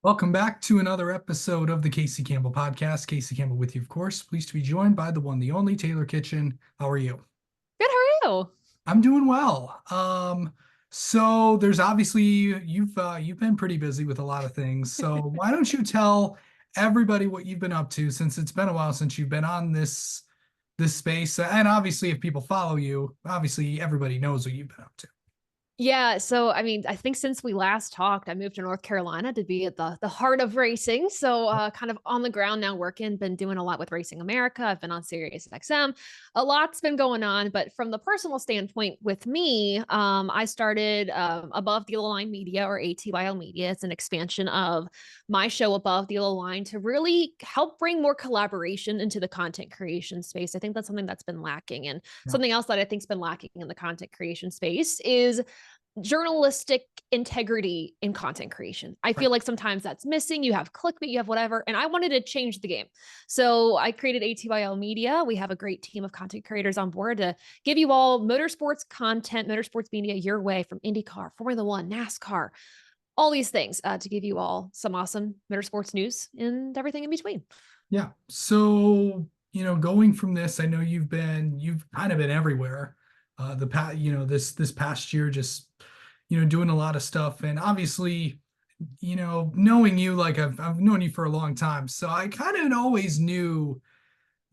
Welcome back to another episode of the Casey Campbell podcast. Casey Campbell with you, of course. Pleased to be joined by the one, the only Taylor Kitchen. How are you? Good, how are you? I'm doing well. So there's obviously you've been pretty busy with a lot of things. So why don't you tell everybody what you've been up to since it's been a while since you've been on this space? And obviously, if people follow you, obviously everybody knows what you've been up to. Yeah, so I mean, I think since we last talked, I moved to North Carolina to be at the heart of racing. So kind of on the ground now working, been doing a lot with Racing America. I've been on Sirius XM. A lot's been going on, but from the personal standpoint with me, I started Above the Line Media or ATYL Media. It's an expansion of my show Above the Line to really help bring more collaboration into the content creation space. I think that's something that's been lacking. And Yeah. something else that I think's been lacking in the content creation space is journalistic integrity in content creation. I Right. feel like sometimes that's missing. You have clickbait, you have whatever. And I wanted to change the game. So I created ATYL Media. We have a great team of content creators on board to give you all motorsports content, motorsports media your way from IndyCar, Formula One, NASCAR, all these things to give you all some awesome motorsports news and everything in between. Yeah. So, going from this, I know you've kind of been everywhere. This past year, just, doing a lot of stuff. And obviously, knowing you, like I've known you for a long time. So I kind of always knew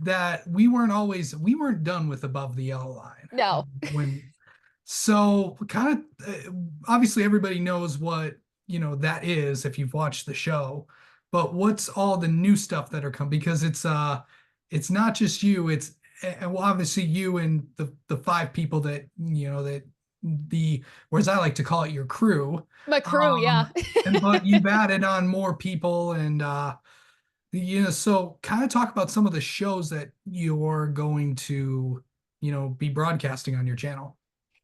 that we weren't done with Above the Yellow Line. No. When so kind of obviously everybody knows what that is if you've watched the show, but what's all the new stuff that are coming? Because it's not just you, it's well, obviously you and the five people that that the or as I like to call it, your crew. My crew, yeah. um and but you've added on more people, and so kind of talk about some of the shows that you're going to be broadcasting on your channel.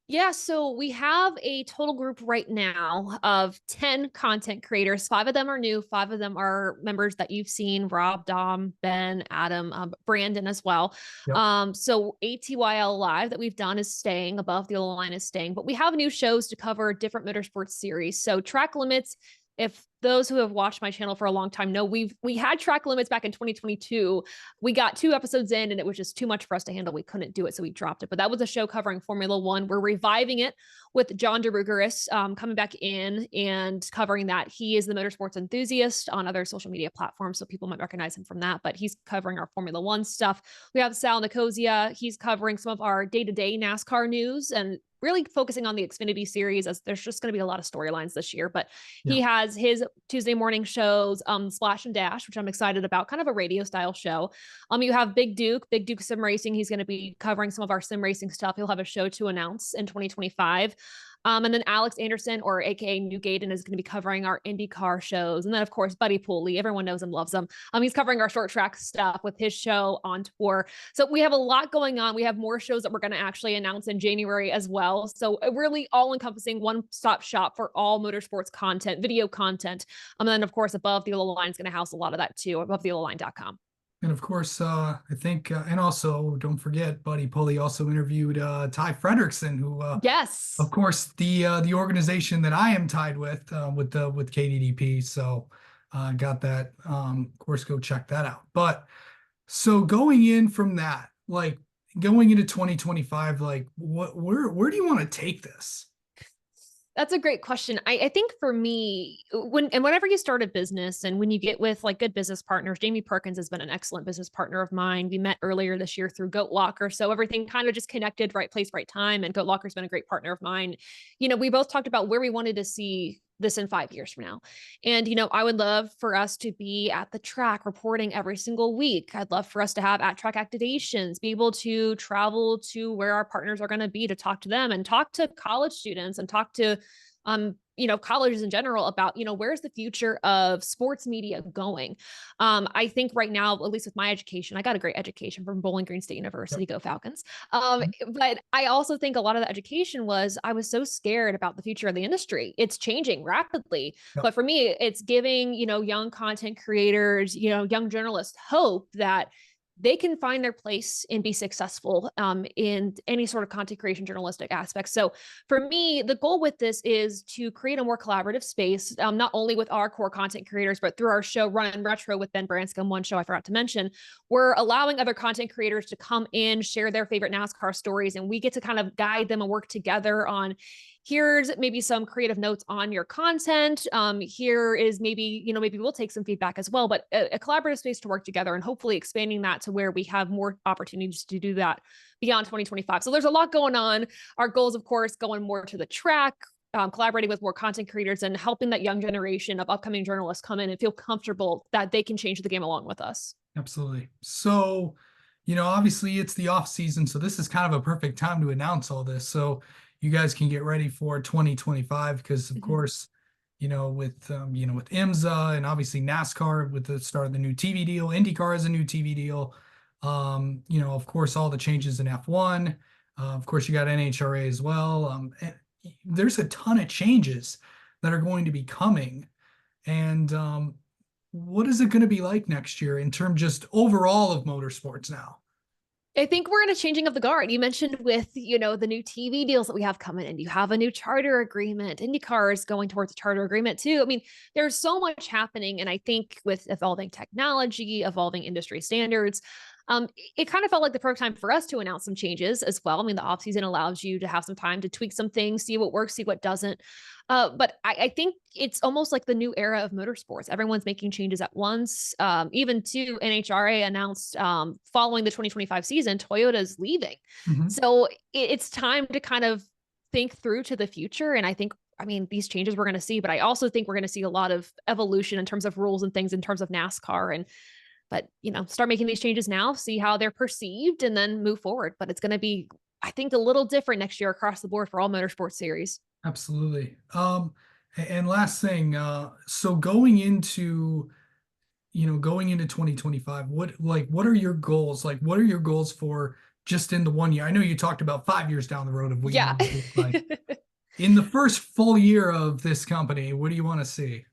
Yeah, so we have a total group right now of 10 content creators. Five of them are new, five of them are members that you've seen: Rob, Dom, Ben, Adam, Brandon as well. Yep. So ATYL Live that we've done is staying, Above the Line is staying, but we have new shows to cover different motorsports series. So Track Limits, if those who have watched my channel for a long time know, we had Track Limits back in 2022. We got 2 episodes in and it was just too much for us to handle. We couldn't do it, so we dropped it. But that was a show covering Formula One. We're reviving it with John DeRugeris coming back in and covering that. He is the motorsports enthusiast on other social media platforms, so people might recognize him from that. But he's covering our Formula One stuff. We have Sal Nicosia. He's covering some of our day-to-day NASCAR news and really focusing on the Xfinity series, as there's just going to be a lot of storylines this year. But Yeah. he has his Tuesday morning shows, Splash and Dash, which I'm excited about, kind of a radio style show. You have Big Duke Sim Racing. He's going to be covering some of our sim racing stuff. He'll have a show to announce in 2025. And then Alex Anderson, or AKA New Gaten, is going to be covering our IndyCar shows. And then, of course, Buddy Pooley. Everyone knows him, loves him. He's covering our short track stuff with his show on tour. So we have a lot going on. We have more shows that we're going to actually announce in January as well. So really all encompassing one-stop shop for all motorsports content, video content. And then, of course, Above the Yellow Line is going to house a lot of that too, abovetheyellowline.com. And of course, I think, and also don't forget, Buddy Pulley also interviewed Ty Frederickson, who, Yes. of course, the organization that I am tied with KDDP. So, got that. Of course, go check that out. But so going in from that, like going into 2025, like where do you want to take this? That's a great question. I think for me, whenever you start a business and when you get with like good business partners, Jamie Perkins has been an excellent business partner of mine. We met earlier this year through Goat Locker. So everything kind of just connected, right place, right time. And Goat Locker's been a great partner of mine. We both talked about where we wanted to see this in 5 years from now. And, I would love for us to be at the track reporting every single week. I'd love for us to have at track activations, be able to travel to where our partners are going to be to talk to them and talk to college students and talk to colleges in general about, where's the future of sports media going? I think right now, at least with my education, I got a great education from Bowling Green State University, Yep. go Falcons. But I also think a lot of the education was I was so scared about the future of the industry. It's changing rapidly. Yep. But for me, it's giving, young content creators, young journalists hope that they can find their place and be successful in any sort of content creation journalistic aspect. So for me, the goal with this is to create a more collaborative space, not only with our core content creators, but through our show Run Retro with Ben Branscombe, one show I forgot to mention. We're allowing other content creators to come in, share their favorite NASCAR stories, and we get to kind of guide them and work together on, here's maybe some creative notes on your content. Here is maybe, maybe we'll take some feedback as well, but a collaborative space to work together, and hopefully expanding that to where we have more opportunities to do that beyond 2025. So there's a lot going on. Our goals, of course, going more to the track, collaborating with more content creators and helping that young generation of upcoming journalists come in and feel comfortable that they can change the game along with us. Absolutely. So, obviously it's the off season, so this is kind of a perfect time to announce all this. So you guys can get ready for 2025 because, of course, with IMSA and obviously NASCAR with the start of the new TV deal, IndyCar has a new TV deal. Of course, all the changes in F1. Of course, you got NHRA as well. There's a ton of changes that are going to be coming. And what is it going to be like next year in terms just overall of motorsports now? I think we're in a changing of the guard. You mentioned with, the new TV deals that we have coming in. You have a new charter agreement. IndyCar is going towards a charter agreement too. I mean, there's so much happening. And I think with evolving technology, evolving industry standards, it kind of felt like the perfect time for us to announce some changes as well. I mean, the off season allows you to have some time to tweak some things, see what works, see what doesn't. But I think it's almost like the new era of motorsports. Everyone's making changes at once. Even to NHRA announced following the 2025 season, Toyota's leaving. Mhm. So it's time to kind of think through to the future. And I mean, these changes we're going to see, but I also think we're going to see a lot of evolution in terms of rules and things in terms of NASCAR. But start making these changes now, see how they're perceived, and then move forward. But it's going to be, I think, a little different next year across the board for all motorsports series. Absolutely. And last thing, so going into 2025, what are your goals? Like, what are your goals for just in the one year? I know you talked about 5 years down the road of what you Yeah. want to look like. In the first full year of this company, what do you want to see?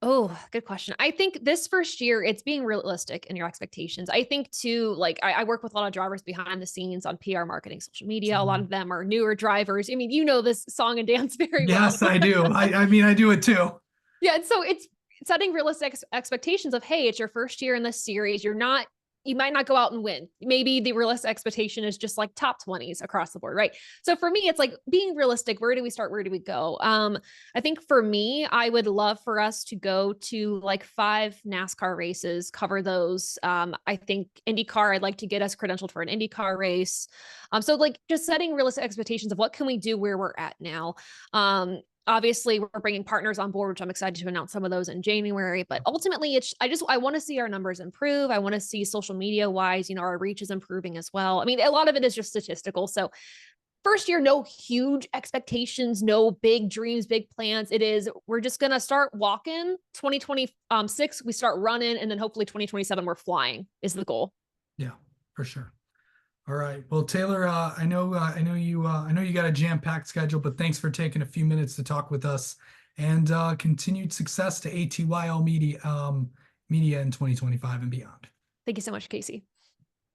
Oh, good question. I think this first year, it's being realistic in your expectations. I think too, like I work with a lot of drivers behind the scenes on PR marketing, social media. A lot of them are newer drivers. I mean, you know this song and dance very well. Yes, I do. I mean, I do it too. Yeah, and so it's setting realistic expectations of, hey, it's your first year in this series. You might not go out and win. Maybe the realistic expectation is just like top 20s across the board, right? So for me, it's like being realistic. Where do we start? Where do we go? I think for me, I would love for us to go to like 5 NASCAR races, cover those. I think IndyCar, I'd like to get us credentialed for an IndyCar race. So like just setting realistic expectations of what can we do where we're at now. Obviously, we're bringing partners on board, which I'm excited to announce some of those in January. But ultimately, I want to see our numbers improve. I want to see social media wise, our reach is improving as well. I mean, a lot of it is just statistical. So first year, no huge expectations, no big dreams, big plans. We're just going to start walking. 2026, we start running, and then hopefully 2027, we're flying is the goal. Yeah, for sure. All right. Well, Taylor, I know you got a jam-packed schedule, but thanks for taking a few minutes to talk with us, and continued success to ATYL Media in 2025 and beyond. Thank you so much, Casey.